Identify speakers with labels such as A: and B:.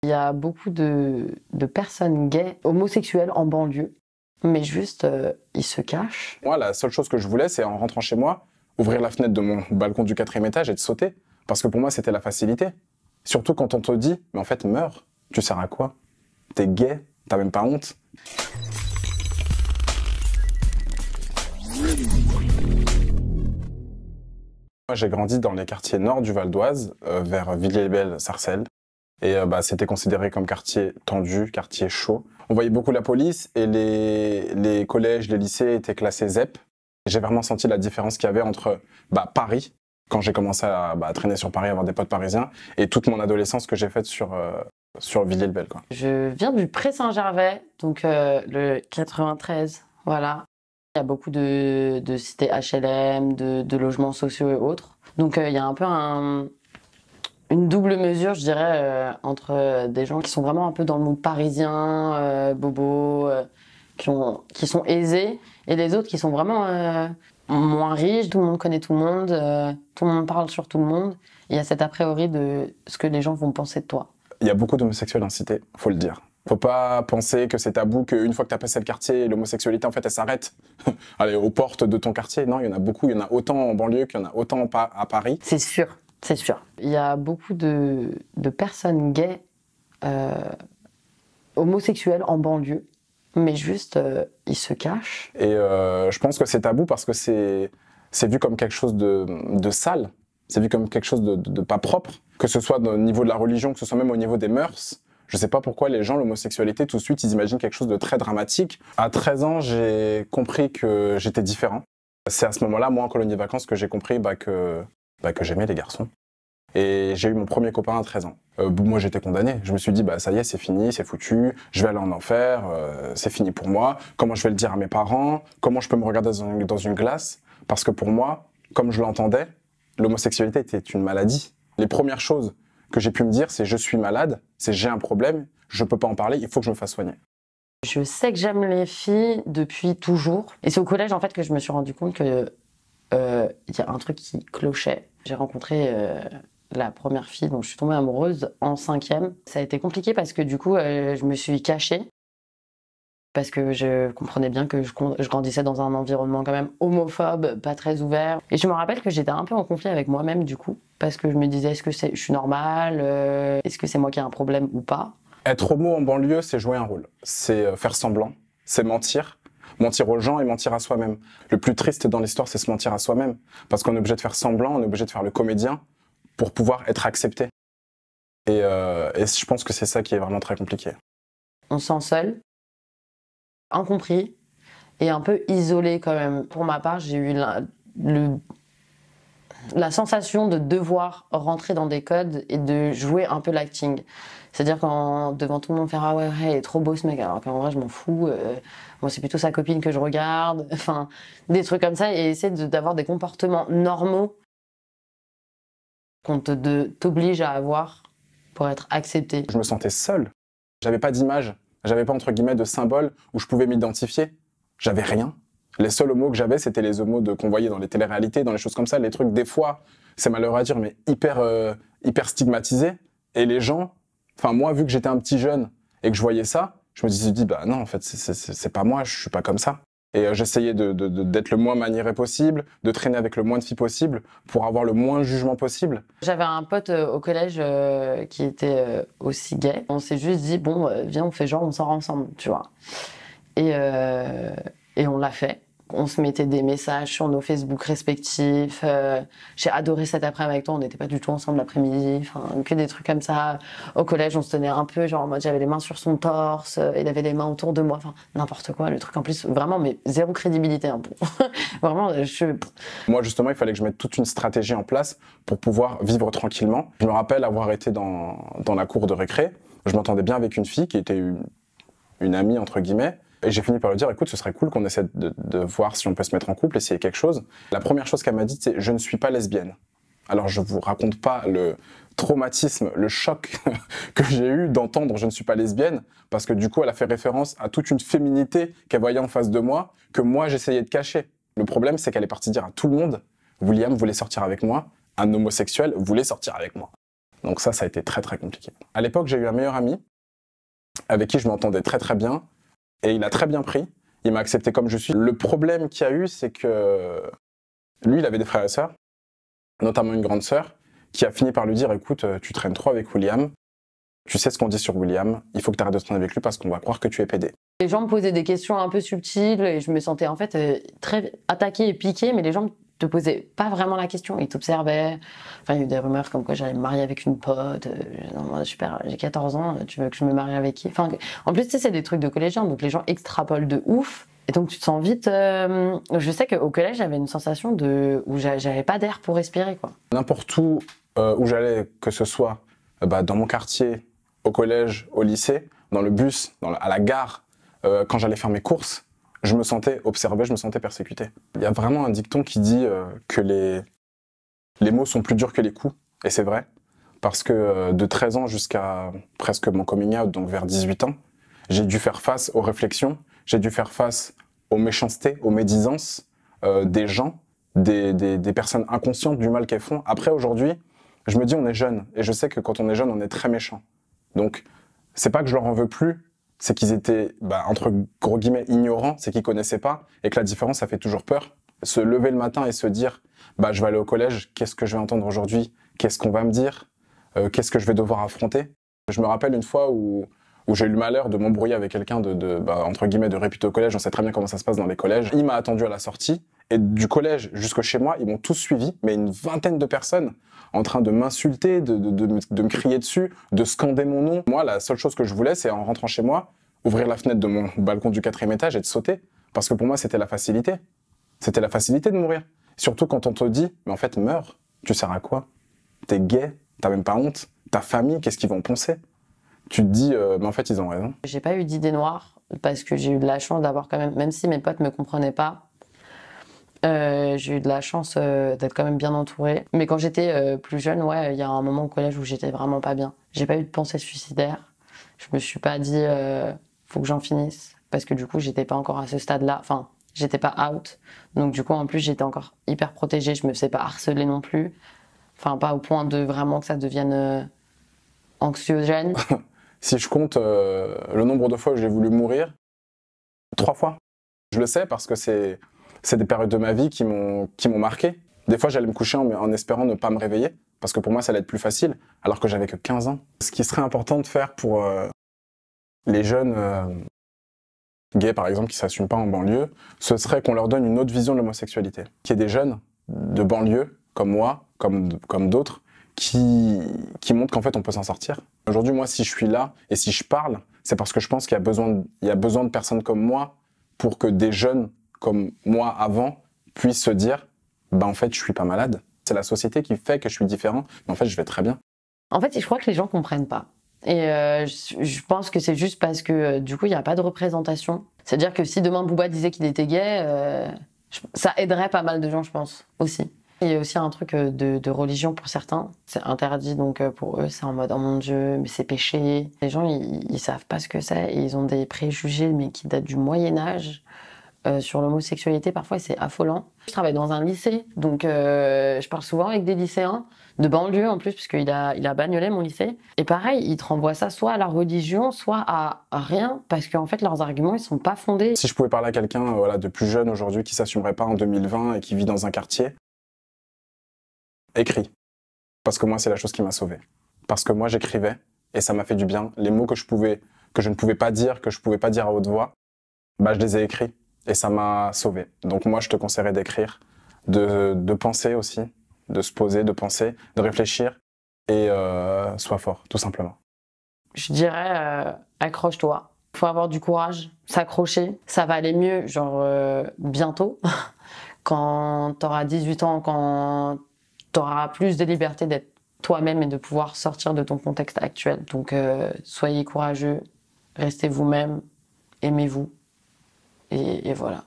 A: Il y a beaucoup de personnes gays, homosexuelles en banlieue, mais juste, ils se cachent.
B: Moi, la seule chose que je voulais, c'est en rentrant chez moi, ouvrir la fenêtre de mon balcon du 4e étage et de sauter. Parce que pour moi, c'était la facilité. Surtout quand on te dit, mais en fait, meurs. Tu sers à quoi? T'es gay, t'as même pas honte. Moi, j'ai grandi dans les quartiers nord du Val d'Oise, vers Villiers-le-Bel, Sarcelles. Et c'était considéré comme quartier tendu, quartier chaud. On voyait beaucoup la police et les collèges, les lycées étaient classés ZEP. J'ai vraiment senti la différence qu'il y avait entre Paris, quand j'ai commencé à traîner sur Paris, avoir des potes parisiens, et toute mon adolescence que j'ai faite sur Villiers-le-Bel, quoi.
A: Je viens du Pré-Saint-Gervais, donc le 93, voilà. Il y a beaucoup de cités HLM, de logements sociaux et autres. Donc il y a un peu une double mesure, je dirais, entre des gens qui sont vraiment un peu dans le mood parisien, bobo, qui sont aisés, et des autres qui sont vraiment moins riches. Tout le monde connaît tout le monde parle sur tout le monde. Il y a cet a priori de ce que les gens vont penser de toi.
B: Il y a beaucoup d'homosexuels en cité, faut le dire. Faut pas penser que c'est tabou, qu'une fois que t'as passé le quartier, l'homosexualité, en fait, elle s'arrête. Allez, aux portes de ton quartier. Non, il y en a beaucoup. Il y en a autant en banlieue qu'il y en a autant à Paris.
A: C'est sûr, c'est sûr. Il y a beaucoup de personnes gays, homosexuelles en banlieue, mais juste, ils se cachent.
B: Et je pense que c'est tabou parce que c'est vu comme quelque chose de sale. C'est vu comme quelque chose de pas propre. Que ce soit au niveau de la religion, que ce soit même au niveau des mœurs. Je sais pas pourquoi les gens, l'homosexualité, tout de suite, ils imaginent quelque chose de très dramatique. À 13 ans, j'ai compris que j'étais différent. C'est à ce moment-là, moi, en colonie de vacances, que j'ai compris que j'aimais les garçons. Et j'ai eu mon premier copain à 13 ans. Moi, j'étais condamné. Je me suis dit, ça y est, c'est fini, c'est foutu, je vais aller en enfer, c'est fini pour moi. Comment je vais le dire à mes parents? Comment je peux me regarder dans une glace? Parce que pour moi, comme je l'entendais, l'homosexualité était une maladie. Les premières choses que j'ai pu me dire, c'est je suis malade, c'est j'ai un problème, je peux pas en parler, il faut que je me fasse soigner.
A: Je sais que j'aime les filles depuis toujours. Et c'est au collège, en fait, que je me suis rendu compte que y a un truc qui clochait. J'ai rencontré la première fille dont je suis tombée amoureuse en 5e. Ça a été compliqué parce que du coup, je me suis cachée. Parce que je comprenais bien que je grandissais dans un environnement quand même homophobe, pas très ouvert. Et je me rappelle que j'étais un peu en conflit avec moi-même du coup, parce que je me disais, est-ce que je suis normale, est-ce que c'est moi qui ai un problème ou pas?
B: Être homo en banlieue, c'est jouer un rôle. C'est faire semblant, c'est mentir. Mentir aux gens et mentir à soi-même. Le plus triste dans l'histoire, c'est se mentir à soi-même. Parce qu'on est obligé de faire semblant, on est obligé de faire le comédien pour pouvoir être accepté. Et je pense que c'est ça qui est vraiment très compliqué.
A: On se sent seul, incompris et un peu isolé quand même. Pour ma part, j'ai eu la sensation de devoir rentrer dans des codes et de jouer un peu l'acting. C'est-à-dire quand devant tout le monde faire ah ouais, il est trop beau ce mec, alors qu'en vrai je m'en fous. Moi c'est plutôt sa copine que je regarde. Enfin des trucs comme ça et essayer d'avoir des comportements normaux qu'on t'oblige à avoir pour être accepté.
B: Je me sentais seul. J'avais pas d'image. J'avais pas entre guillemets de symbole où je pouvais m'identifier. J'avais rien. Les seuls homos que j'avais, c'était les homos qu'on voyait dans les téléréalités, dans les choses comme ça, les trucs des fois, c'est malheureux à dire, mais hyper stigmatisés. Et les gens, enfin moi, vu que j'étais un petit jeune et que je voyais ça, je me suis dit non, en fait, c'est pas moi, je suis pas comme ça. Et j'essayais d'être le moins maniéré possible, de traîner avec le moins de filles possible pour avoir le moins de jugement possible.
A: J'avais un pote au collège qui était aussi gay. On s'est juste dit, bon, viens, on fait genre, on sort ensemble, tu vois. Et on l'a fait. On se mettait des messages sur nos Facebook respectifs. J'ai adoré cet après-midi avec toi. On n'était pas du tout ensemble l'après-midi. Enfin, que des trucs comme ça. Au collège, on se tenait un peu, genre en mode j'avais les mains sur son torse, il avait les mains autour de moi. Enfin, n'importe quoi. Le truc en plus, vraiment, mais zéro crédibilité. Hein. Vraiment,
B: Moi, justement, il fallait que je mette toute une stratégie en place pour pouvoir vivre tranquillement. Je me rappelle avoir été dans la cour de récré. Je m'entendais bien avec une fille qui était une amie, entre guillemets. Et j'ai fini par lui dire, écoute, ce serait cool qu'on essaie de voir si on peut se mettre en couple, essayer quelque chose. La première chose qu'elle m'a dit, c'est « je ne suis pas lesbienne ». Alors je vous raconte pas le traumatisme, le choc que j'ai eu d'entendre « je ne suis pas lesbienne », parce que du coup, elle a fait référence à toute une féminité qu'elle voyait en face de moi, que moi, j'essayais de cacher. Le problème, c'est qu'elle est partie dire à tout le monde « William voulait sortir avec moi, un homosexuel voulait sortir avec moi ». Donc ça a été très très compliqué. À l'époque, j'ai eu un meilleur ami avec qui je m'entendais très très bien et il a très bien pris. Il m'a accepté comme je suis. Le problème qu'il y a eu, c'est que lui, il avait des frères et sœurs, notamment une grande sœur, qui a fini par lui dire « Écoute, tu traînes trop avec William, tu sais ce qu'on dit sur William, il faut que tu arrêtes de traîner avec lui parce qu'on va croire que tu es pédé. »
A: Les gens me posaient des questions un peu subtiles et je me sentais en fait très attaquée et piquée, mais les gens te posaient pas vraiment la question, ils t'observaient. Enfin, il y a eu des rumeurs comme quoi j'allais me marier avec une pote. Non, moi, super, j'ai 14 ans, tu veux que je me marie avec qui? Enfin, en plus, tu sais, c'est des trucs de collégiens, donc les gens extrapolent de ouf. Et donc tu te sens vite... Je sais qu'au collège, j'avais une sensation où j'avais pas d'air pour respirer, quoi.
B: N'importe où j'allais, que ce soit dans mon quartier, au collège, au lycée, dans le bus, à la gare, quand j'allais faire mes courses, je me sentais observé, je me sentais persécuté. Il y a vraiment un dicton qui dit que les mots sont plus durs que les coups, et c'est vrai, parce que de 13 ans jusqu'à presque mon coming out, donc vers 18 ans, j'ai dû faire face aux réflexions, j'ai dû faire face aux méchancetés, aux médisances des gens, des personnes inconscientes du mal qu'elles font. Après, aujourd'hui, je me dis on est jeune, et je sais que quand on est jeune, on est très méchant. Donc, c'est pas que je leur en veux plus, c'est qu'ils étaient, entre gros guillemets, ignorants, c'est qu'ils connaissaient pas, et que la différence, ça fait toujours peur. Se lever le matin et se dire, je vais aller au collège, qu'est-ce que je vais entendre aujourd'hui? Qu'est-ce qu'on va me dire? Qu'est-ce que je vais devoir affronter? Je me rappelle une fois où j'ai eu le malheur de m'embrouiller avec quelqu'un entre guillemets, de réputé au collège. On sait très bien comment ça se passe dans les collèges. Il m'a attendu à la sortie, et du collège jusqu'au chez moi, ils m'ont tous suivi, mais une vingtaine de personnes, en train de m'insulter, de me crier dessus, de scander mon nom. Moi, la seule chose que je voulais, c'est en rentrant chez moi, ouvrir la fenêtre de mon balcon du 4e étage et de sauter. Parce que pour moi, c'était la facilité. C'était la facilité de mourir. Surtout quand on te dit, mais en fait, meurs. Tu sers à quoi? T'es gay, t'as même pas honte. Ta famille, qu'est-ce qu'ils vont penser? Tu te dis, mais en fait, ils ont raison.
A: J'ai pas eu d'idée noire, parce que j'ai eu de la chance d'avoir quand même si mes potes me comprenaient pas, j'ai eu de la chance d'être quand même bien entourée. Mais quand j'étais plus jeune, ouais, il y a un moment au collège où j'étais vraiment pas bien. J'ai pas eu de pensée suicidaire. Je me suis pas dit, faut que j'en finisse. Parce que du coup, j'étais pas encore à ce stade-là. Enfin, j'étais pas out. Donc du coup, en plus, j'étais encore hyper protégée. Je me faisais pas harceler non plus. Enfin, pas au point de vraiment que ça devienne anxiogène.
B: Si je compte le nombre de fois où j'ai voulu mourir, 3 fois. Je le sais parce que c'est des périodes de ma vie qui m'ont marqué. Des fois, j'allais me coucher en espérant ne pas me réveiller, parce que pour moi, ça allait être plus facile, alors que j'avais que 15 ans. Ce qui serait important de faire pour les jeunes gays, par exemple, qui ne s'assument pas en banlieue, ce serait qu'on leur donne une autre vision de l'homosexualité. Qu'il y ait des jeunes de banlieue, comme moi, comme d'autres, qui montrent qu'en fait, on peut s'en sortir. Aujourd'hui, moi, si je suis là et si je parle, c'est parce que je pense qu'il y a besoin de personnes comme moi pour que des jeunes comme moi avant puissent se dire en fait je suis pas malade. C'est la société qui fait que je suis différent, mais en fait je vais très bien.
A: En fait, je crois que les gens comprennent pas. Et je pense que c'est juste parce que du coup il n'y a pas de représentation. C'est-à-dire que si demain Booba disait qu'il était gay, ça aiderait pas mal de gens, je pense, aussi. Il y a aussi un truc de religion pour certains. C'est interdit, donc pour eux, c'est en mode « Oh mon Dieu, mais c'est péché ». Les gens, ils savent pas ce que c'est et ils ont des préjugés, mais qui datent du Moyen-Âge. Sur l'homosexualité, parfois, c'est affolant. Je travaille dans un lycée, donc je parle souvent avec des lycéens, de banlieue en plus, puisqu'il a Bagnolet, mon lycée. Et pareil, ils te renvoient ça soit à la religion, soit à rien, parce qu'en fait, leurs arguments, ils sont pas fondés.
B: Si je pouvais parler à quelqu'un de plus jeune aujourd'hui, qui s'assumerait pas en 2020 et qui vit dans un quartier, écris. Parce que moi, c'est la chose qui m'a sauvé. Parce que moi, j'écrivais, et ça m'a fait du bien. Les mots que je ne pouvais pas dire, que je pouvais pas dire à haute voix, je les ai écrits. Et ça m'a sauvé. Donc moi, je te conseillerais d'écrire, de penser aussi, de se poser, de penser, de réfléchir, et sois fort, tout simplement.
A: Je dirais, accroche-toi. Il faut avoir du courage, s'accrocher. Ça va aller mieux, bientôt. Quand tu auras 18 ans, quand tu auras plus de liberté d'être toi-même et de pouvoir sortir de ton contexte actuel. Donc soyez courageux, restez vous-même, aimez-vous. Et voilà.